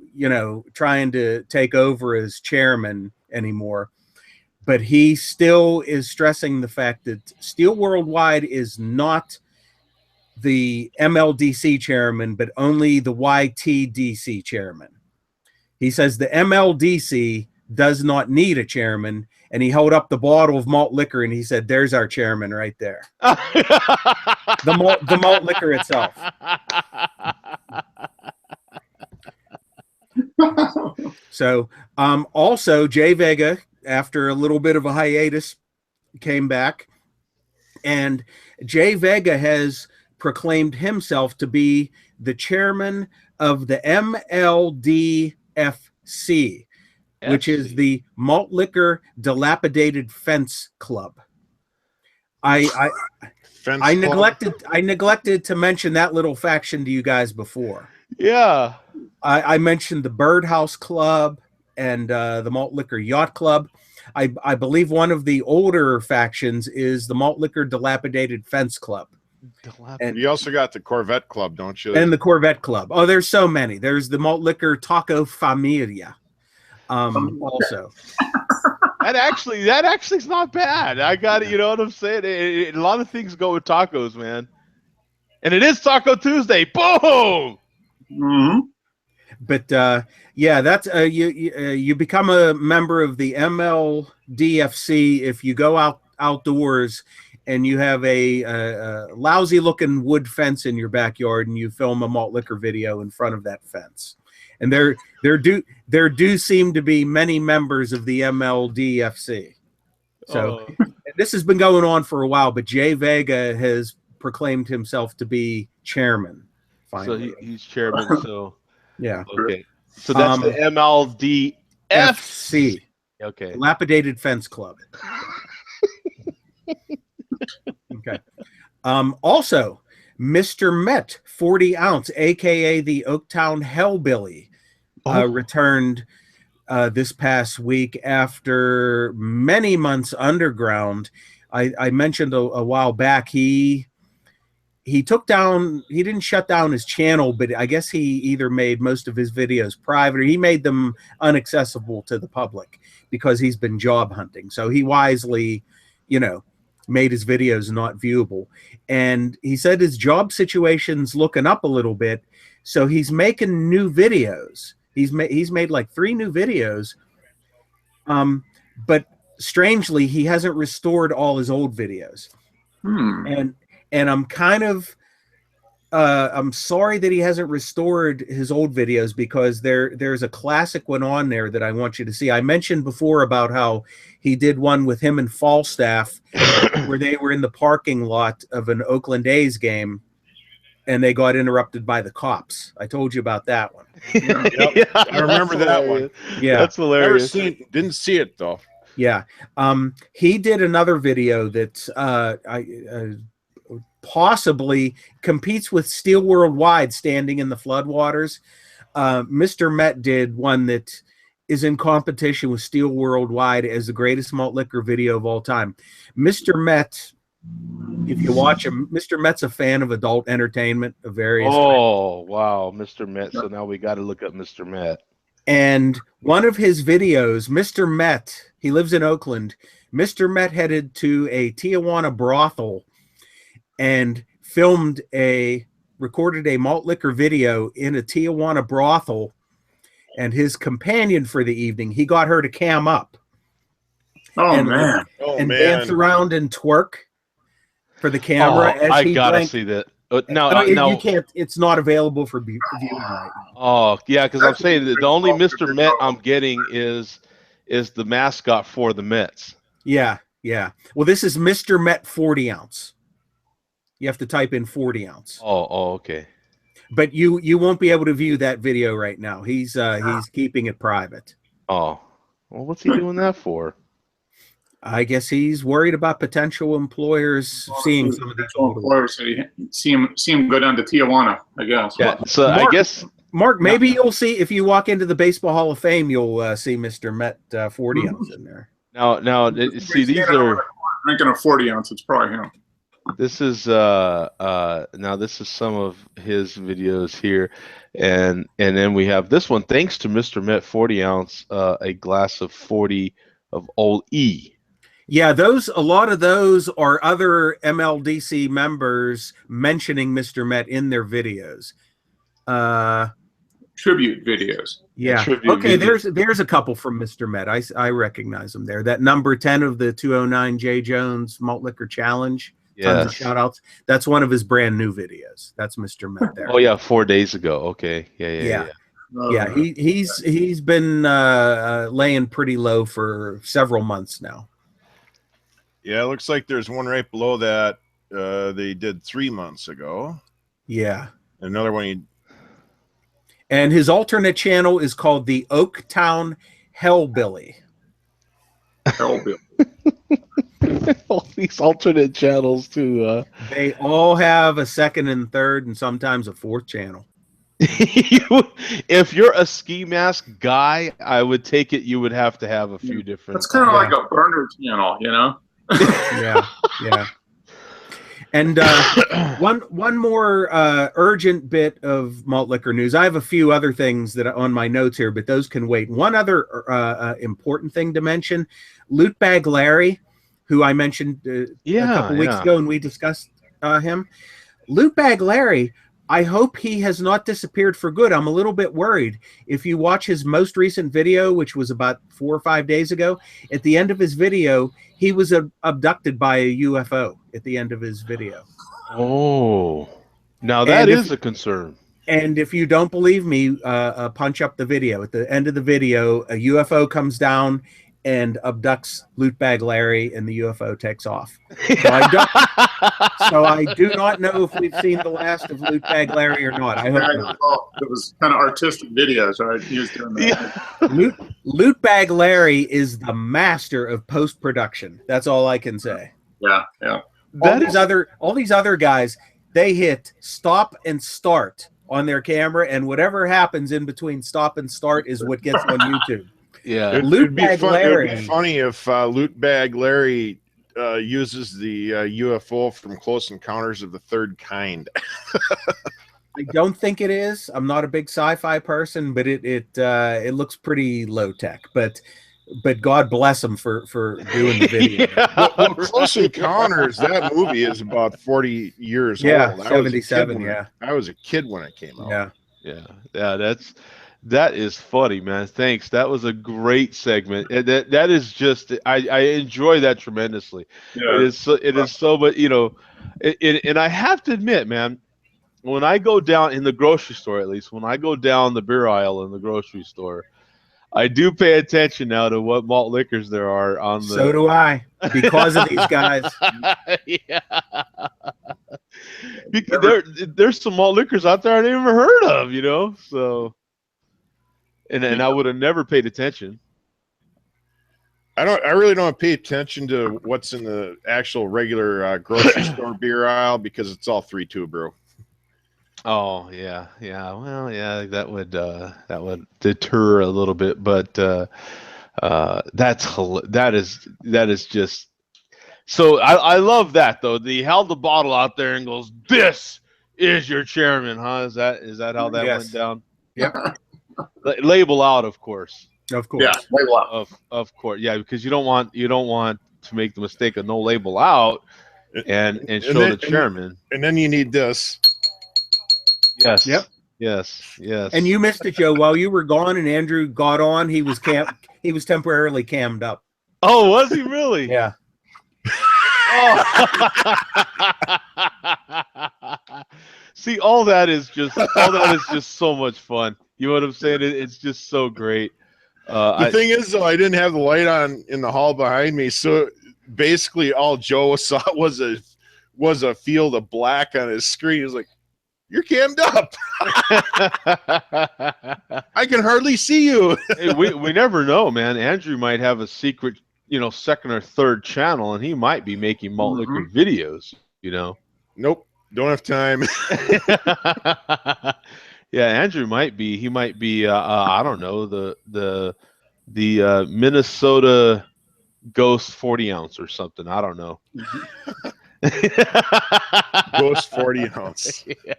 trying to take over as chairman anymore, but he still is stressing the fact that Steel Worldwide is not the MLDC chairman, but only the YTDC chairman. He says the MLDC does not need a chairman, and he held up the bottle of malt liquor and he said, "There's our chairman right there." the malt liquor itself. So, also Jay Vega, after a little bit of a hiatus, came back, and Jay Vega has proclaimed himself to be the chairman of the MLDFC, which is the Malt Liquor Dilapidated Fence Club. I neglected to mention that little faction to you guys before. Yeah. I mentioned the Birdhouse Club and the Malt Liquor Yacht Club. I believe one of the older factions is the Malt Liquor Dilapidated Fence Club. And you also got the Corvette Club, don't you? And the Corvette Club. Oh, there's so many. There's the Malt Liquor Taco Familia. Also. That actually is not bad. I got it. You know what I'm saying? A lot of things go with tacos, man. And it is Taco Tuesday. Boom. Mm-hmm. But yeah, that's you become a member of the MLDFC if you go outdoors and you have a lousy looking wood fence in your backyard and you film a malt liquor video in front of that fence. And there do seem to be many members of the MLDFC. So this has been going on for a while, but Jay Vega has proclaimed himself to be chairman. Finally. So he's chairman. So yeah. Okay. So that's the MLDFC. Okay. Dilapidated Fence Club. Okay. Also, Mr. Met 40 ounce, aka the Oaktown Hellbilly, returned this past week after many months underground. I mentioned a while back he didn't shut down his channel, but I guess he either made most of his videos private or he made them inaccessible to the public because he's been job hunting. So he wisely, made his videos not viewable. And he said his job situation's looking up a little bit. So he's making new videos. He's made like 3 new videos. But strangely, he hasn't restored all his old videos. And I'm kind of I'm sorry that he hasn't restored his old videos because there's a classic one on there that I want you to see. I mentioned before about how he did one with him and Falstaff where they were in the parking lot of an Oakland A's game and they got interrupted by the cops. I told you about that one. Yeah, I remember that one. Yeah. That's hilarious. Didn't see it though. Yeah. He did another video that's possibly competes with Steel Worldwide standing in the floodwaters. Mr. Met did one that is in competition with Steel Worldwide as the greatest malt liquor video of all time. Mr. Met, if you watch him, Mr. Met's a fan of adult entertainment of various kinds. Wow, Mr. Met. So now we got to look up Mr. Met. And one of his videos, Mr. Met, he lives in Oakland. Mr. Met headed to a Tijuana brothel and recorded a malt liquor video in a Tijuana brothel. And his companion for the evening, he got her to cam up. And dance around and twerk for the camera. I gotta see that. No, you can't. It's not available for viewing right now. Oh, yeah, because I'm saying that the only Mr. Met I'm getting is the mascot for the Mets. Yeah. Well, this is Mr. Met 40 ounce. You have to type in 40 ounce. Oh, okay. But you won't be able to view that video right now. He's keeping it private. Oh, well, what's he doing that for? I guess he's worried about potential employers seeing some of these employers. See him go down to Tijuana, I guess. Yeah. So Mark, I guess Mark, maybe you'll see if you walk into the Baseball Hall of Fame, you'll see Mr. Met 40 ounce in there. Now, see, these are drinking a 40 ounce. It's probably him. This is now this is some of his videos here, and then we have this one. Thanks to Mr. Met 40 ounce, a glass of 40 of Old E. Yeah, a lot of those are other MLDC members mentioning Mr. Met in their videos. Tribute videos. Yeah. Okay, there's a couple from Mr. Met. I recognize them there. That number 10 of the 209 J. Jones Malt Liquor Challenge. Tons of shout outs. That's one of his brand new videos. That's Mr. Met there. Oh yeah, 4 days ago. Okay. Yeah. Yeah, he's been laying pretty low for several months now. Yeah, it looks like there's one right below that they did 3 months ago. Yeah. Another one. And his alternate channel is called the Oaktown Hellbilly. Hellbilly. All these alternate channels too. They all have a second and third and sometimes a fourth channel. If you're a ski mask guy, I would take it you would have to have a few different. It's kind of like a burner channel, Yeah. And one more urgent bit of malt liquor news. I have a few other things that are on my notes here, but those can wait. One other important thing to mention: Loot Bag Larry, who I mentioned a couple weeks ago, and we discussed him. Loot Bag Larry, I hope he has not disappeared for good. I'm a little bit worried. If you watch his most recent video, which was about 4 or 5 days ago, at the end of his video, he was abducted by a UFO at the end of his video. Oh, now that is a concern. And if you don't believe me, punch up the video. At the end of the video, a UFO comes down and abducts Loot Bag Larry, and the UFO takes off. So I do not know if we've seen the last of Loot Bag Larry or not. I hope not. It was kind of artistic videos, right? He was doing that. Yeah. Loot Bag Larry is the master of post-production. That's all I can say. Yeah. All these other guys, they hit stop and start on their camera, and whatever happens in between stop and start is what gets on YouTube. Yeah, it'd be funny if Loot Bag Larry uses the UFO from Close Encounters of the Third Kind. I don't think it is. I'm not a big sci-fi person, but it looks pretty low tech. But God bless him for doing the video. Well, Close Encounters, that movie is about 40 years old. 77. I was a kid when it came out. Yeah. That is funny, man. Thanks. That was a great segment. That is just I enjoy that tremendously. Yeah. It is so, but and I have to admit, man, when I go down in the grocery store, at least when I go down the beer aisle in the grocery store, I do pay attention now to what malt liquors there are on the. So do I, because of these guys. Yeah. Because there's some malt liquors out there I never heard of, so. And I would have never paid attention. I really don't pay attention to what's in the actual regular grocery store beer aisle because it's all 3-2 brew. Oh yeah. Well, yeah, that would deter a little bit, but that is just so. I love that though. He held the bottle out there and goes, "This is your chairman, huh?" Is that how that went down? Yep. Label out, of course. Of course. Yeah, label out. Of course. Yeah, because you don't want to make the mistake of no label out and show the chairman. And then you need this. Yes. Yep. Yes. And you missed it, Joe. While you were gone and Andrew got on, he was temporarily cammed up. Oh, was he really? Yeah. Oh. See, all that is just so much fun. You know what I'm saying? It's just so great. The thing is, though, I didn't have the light on in the hall behind me, so basically all Joe saw was a field of black on his screen. He was like, "You're cammed up. I can hardly see you." Hey, we never know, man. Andrew might have a secret, second or third channel, and he might be making malt liquor videos. Nope, don't have time. Yeah, Andrew might be. He might be. I don't know, the Minnesota Ghost 40 ounce or something. I don't know. Ghost 40 ounce. Yeah.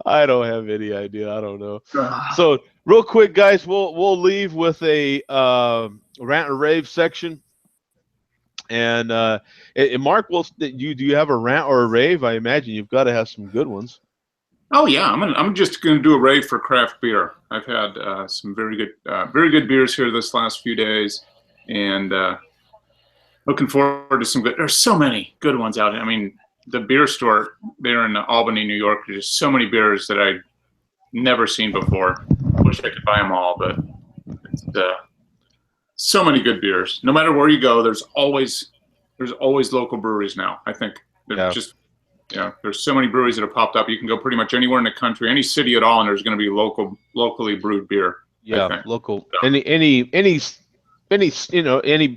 I don't have any idea. I don't know. So real quick, guys, we'll leave with a rant or rave section. And Mark, do you have a rant or a rave? I imagine you've got to have some good ones. Oh yeah, I'm just going to do a rave for craft beer. I've had some very good beers here this last few days, and looking forward to some good. There's so many good ones out here. I mean, the beer store there in Albany, New York. There's so many beers that I've never seen before. Wish I could buy them all, but it's, so many good beers. No matter where you go, there's always local breweries now. I think there's so many breweries that have popped up. You can go pretty much anywhere in the country, any city at all, and there's going to be locally brewed beer. Yeah, local. So. Any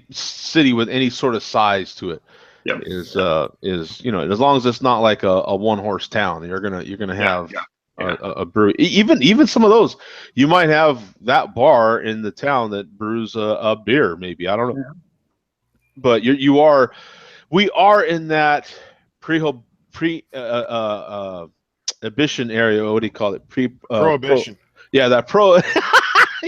city with any sort of size to it is as long as it's not like a one-horse town, you're gonna have a brewery. Even some of those, you might have that bar in the town that brews a beer. Maybe I don't know, but we are in that Prohibition area. What do you call it? Prohibition. Yeah,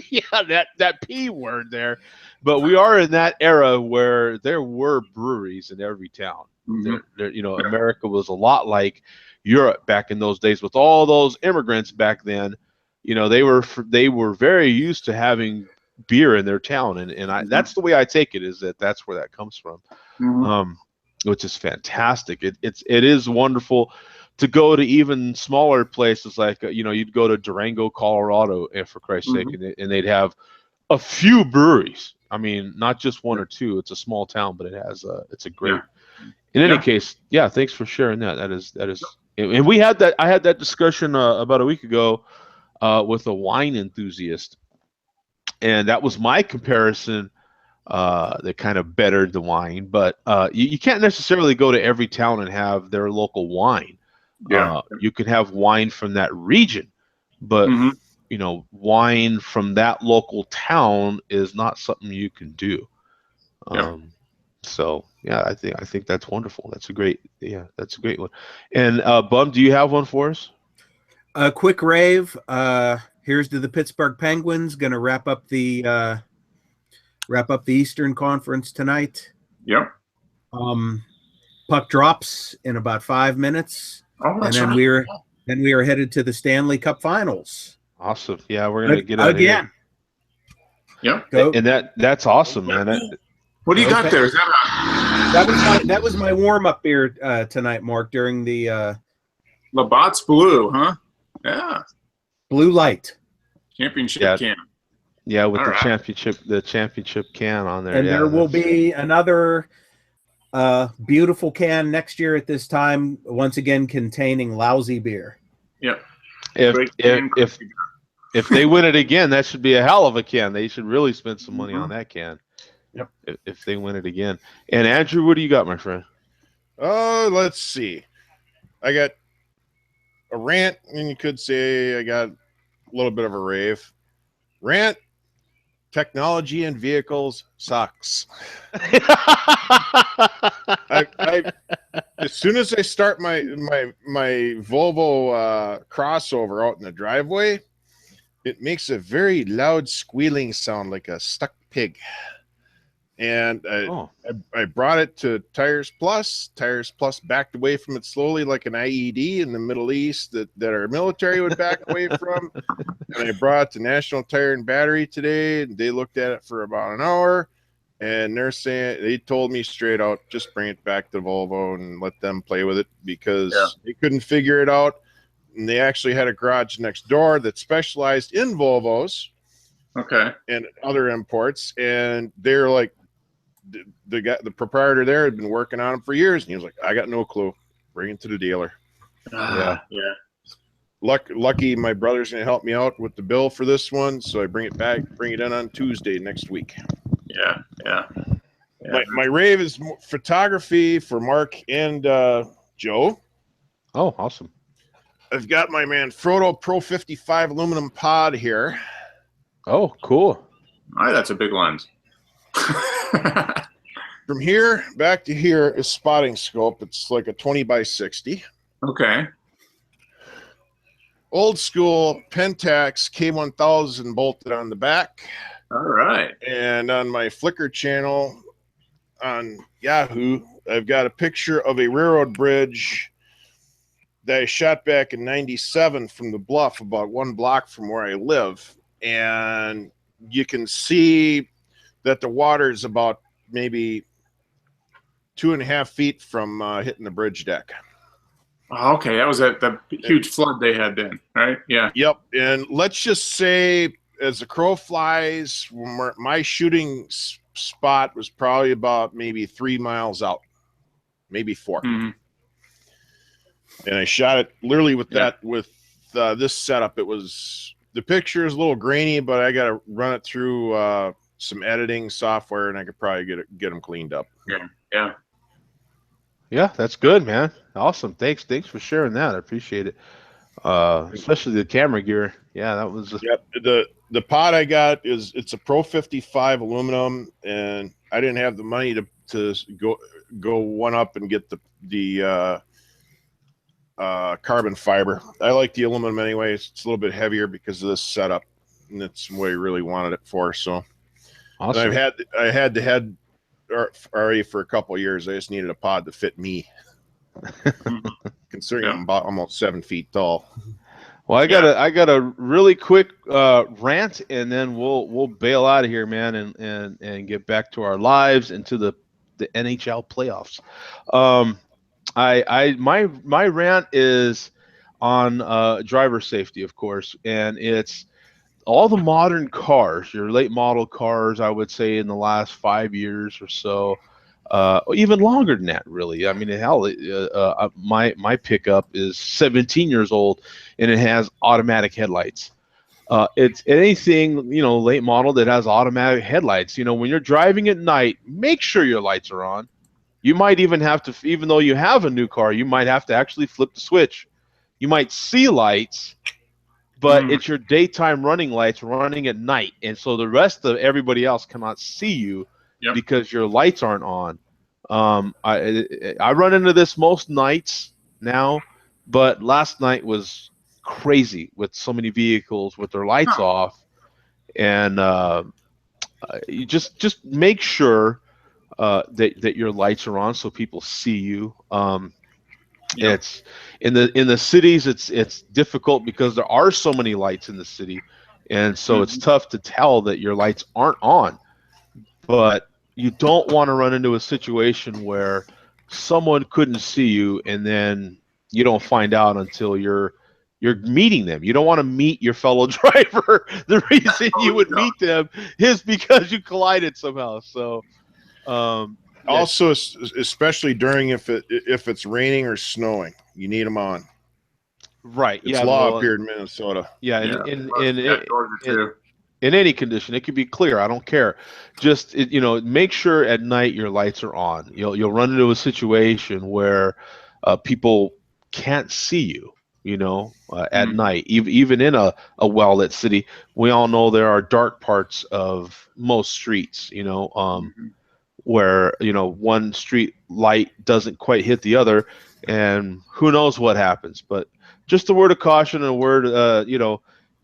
yeah, that P word there. But we are in that era where there were breweries in every town. America was a lot like Europe back in those days with all those immigrants back then. They were very used to having beer in their town, and that's the way I take it, is that's where that comes from. Which is fantastic. It is wonderful to go to even smaller places like you'd go to Durango, Colorado, for Christ's sake, and they'd have a few breweries. I mean, not just one or two. It's a small town, but it's a great. In any case, yeah, thanks for sharing that. That is, and we had that. I had that discussion about a week ago with a wine enthusiast, and that was my comparison. That kind of bettered the wine, but you can't necessarily go to every town and have their local wine. You can have wine from that region, but wine from that local town is not something you can do. So yeah, I think that's wonderful. That's a great one. And Bum, do you have one for us? A quick rave. Here's to the Pittsburgh Penguins. Going to wrap up the Eastern Conference tonight. Yep. Puck drops in about 5 minutes, and then we are headed to the Stanley Cup Finals. Awesome. Yeah, we're gonna get out again. Yep. And that's awesome, man. What do you got there? Is that was my warm up beer tonight, Mark, during the Labatt's Blue, huh? Yeah. Blue Light championship can. Yeah, with the championship can on there. And there will be another beautiful can next year at this time, once again containing lousy beer. Yep. If they win it again, that should be a hell of a can. They should really spend some money on that can. Yep. If they win it again. And Andrew, what do you got, my friend? Let's see. I got a rant, and you could say I got a little bit of a rave. Rant: technology and vehicles sucks. As soon as I start my Volvo crossover out in the driveway, it makes a very loud squealing sound like a stuck pig. And I brought it to Tires Plus. Tires Plus backed away from it slowly like an IED in the Middle East that our military would back away from. And I brought it to National Tire and Battery today, and they looked at it for about an hour. And they told me straight out, just bring it back to Volvo and let them play with it, because they couldn't figure it out. And they actually had a garage next door that specialized in Volvos. Okay. And other imports. And they're like, the proprietor there had been working on them for years, and he was like, I got no clue. Bring it to the dealer. Yeah. Lucky my brother's going to help me out with the bill for this one, so I bring it in on Tuesday next week. Yeah. My rave is photography for Mark and Joe. Oh, awesome. I've got my Manfrotto Pro 55 aluminum pod here. Oh, cool. All right, that's a big lens. From here back to here is spotting scope. It's like a 20 by 60. Okay. Old school Pentax K1000 bolted on the back. All right. And on my Flickr channel on Yahoo, I've got a picture of a railroad bridge that I shot back in '97 from the bluff, about 1 block from where I live. And you can see that the water is about maybe 2.5 feet from hitting the bridge deck. Okay, that was the huge flood they had then, right? Yeah. Yep. And let's just say, as the crow flies, my shooting spot was probably about maybe 3 miles out, maybe 4. Mm-hmm. And I shot it literally with this setup. The picture is a little grainy, but I got to run it through some editing software, and I could probably get them cleaned up. Yeah, that's good, man. Awesome. Thanks for sharing that. I appreciate it. Especially the camera gear. Yeah, that was. The pod I got it's a Pro 55 aluminum, and I didn't have the money to go one up and get the carbon fiber. I like the aluminum anyway. It's a little bit heavier because of this setup, and it's what I really wanted it for. So, Awesome. and I had the head already for a couple of years. I just needed a pod to fit me, considering I'm about almost 7 feet tall. Well, I got a really quick rant, and then we'll bail out of here, man, and get back to our lives and to the NHL playoffs. My rant is on driver safety, of course, and it's all the modern cars, your late model cars, I would say in the last 5 years or so, even longer than that, really. I mean, hell, my pickup is 17 years old, and it has automatic headlights. It's anything, late model that has automatic headlights. When you're driving at night, make sure your lights are on. You might even have to, even though you have a new car, you might have to actually flip the switch. You might see lights, but it's your daytime running lights running at night, and so the rest of everybody else cannot see you because your lights aren't on. I run into this most nights now, but last night was crazy with so many vehicles with their lights off, and you just make sure that your lights are on so people see you. It's in the cities. It's difficult because there are so many lights in the city, and so it's tough to tell that your lights aren't on. But you don't want to run into a situation where someone couldn't see you, and then you don't find out until you're meeting them. You don't want to meet your fellow driver. The reason you would meet them is because you collided somehow. So. Also, especially during if it's raining or snowing, you need them on. Right. It's law up here in Minnesota. Yeah. In any condition, it could be clear. I don't care. Just make sure at night your lights are on. You'll run into a situation where people can't see you. At night, even in a well-lit city, we all know there are dark parts of most streets. Where one street light doesn't quite hit the other, and who knows what happens. But just a word of caution, and a word, you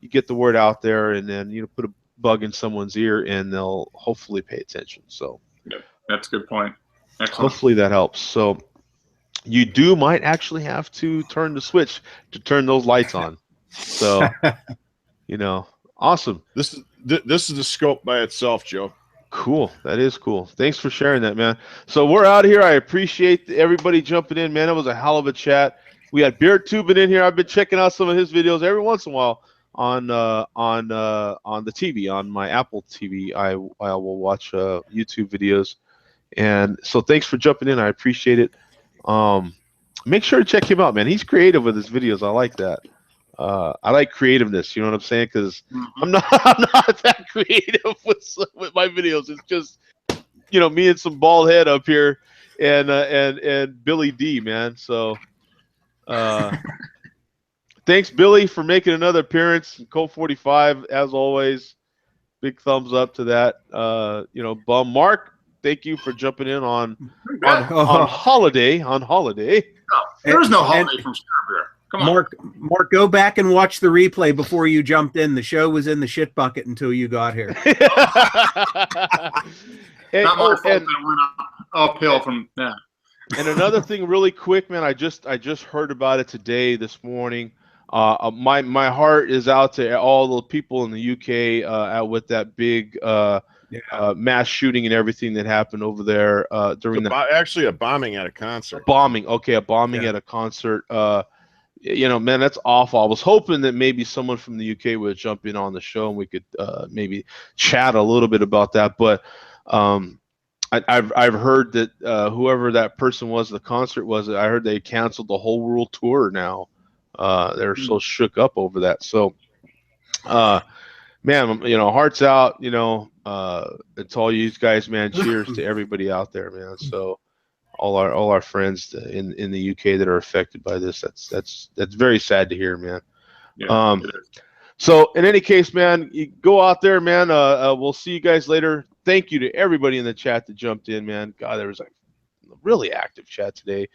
get the word out there, and then put a bug in someone's ear, and they'll hopefully pay attention. So that's a good point. Excellent. Hopefully that helps. So you might actually have to turn the switch to turn those lights on. So awesome. This is the scope by itself, Joe. Cool. That is cool. Thanks for sharing that, man. So we're out of here. I appreciate everybody jumping in, man. It was a hell of a chat. We had Beard Tubin in here. I've been checking out some of his videos every once in a while on the TV, on my Apple TV. I will watch YouTube videos. And so thanks for jumping in. I appreciate it. Make sure to check him out, man. He's creative with his videos. I like that. I like creativeness, you know what I'm saying? Because I'm not that creative with my videos. It's just, me and some bald head up here, and Billy D, man. So, thanks, Billy, for making another appearance. Code 45, as always. Big thumbs up to that. Bum Mark, thank you for jumping in on holiday. There's no holiday from Beer. Come on. Mark, go back and watch the replay before you jumped in. The show was in the shit bucket until you got here. Not my fault that went uphill from that. And another thing, really quick, man, I just heard about it today, this morning. My heart is out to all the people in the UK out with that big mass shooting and everything that happened over there during actually a bombing at a concert. A bombing at a concert. Man, that's awful. I was hoping that maybe someone from the UK would jump in on the show and we could maybe chat a little bit about that. But I've heard that whoever that person was, the concert was, I heard they canceled the whole world tour now. They're so shook up over that. So, man, hearts out. It's all you guys, man. Cheers to everybody out there, man. So. All our friends in the UK that are affected by this. That's very sad to hear, man. Yeah, so in any case, man, you go out there, man. We'll see you guys later. Thank you to everybody in the chat that jumped in, man. God, there was a really active chat today,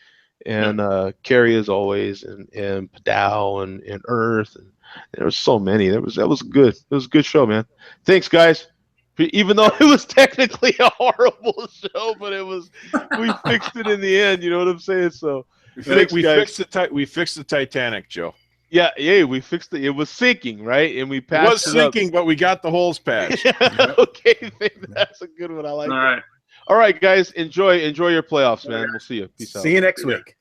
and Carrie as always, and Padow and Earth, and there was so many. That was good. It was a good show, man. Thanks, guys. Even though it was technically a horrible show, but we fixed it in the end. You know what I'm saying? So we fixed the Titanic, Joe. Yeah, we fixed it. It was sinking, right? And we passed. It was sinking, but we got the holes patched. Okay, that's a good one. I like. All right. All right, guys. Enjoy your playoffs, man. We'll see you. Peace out. See you next week.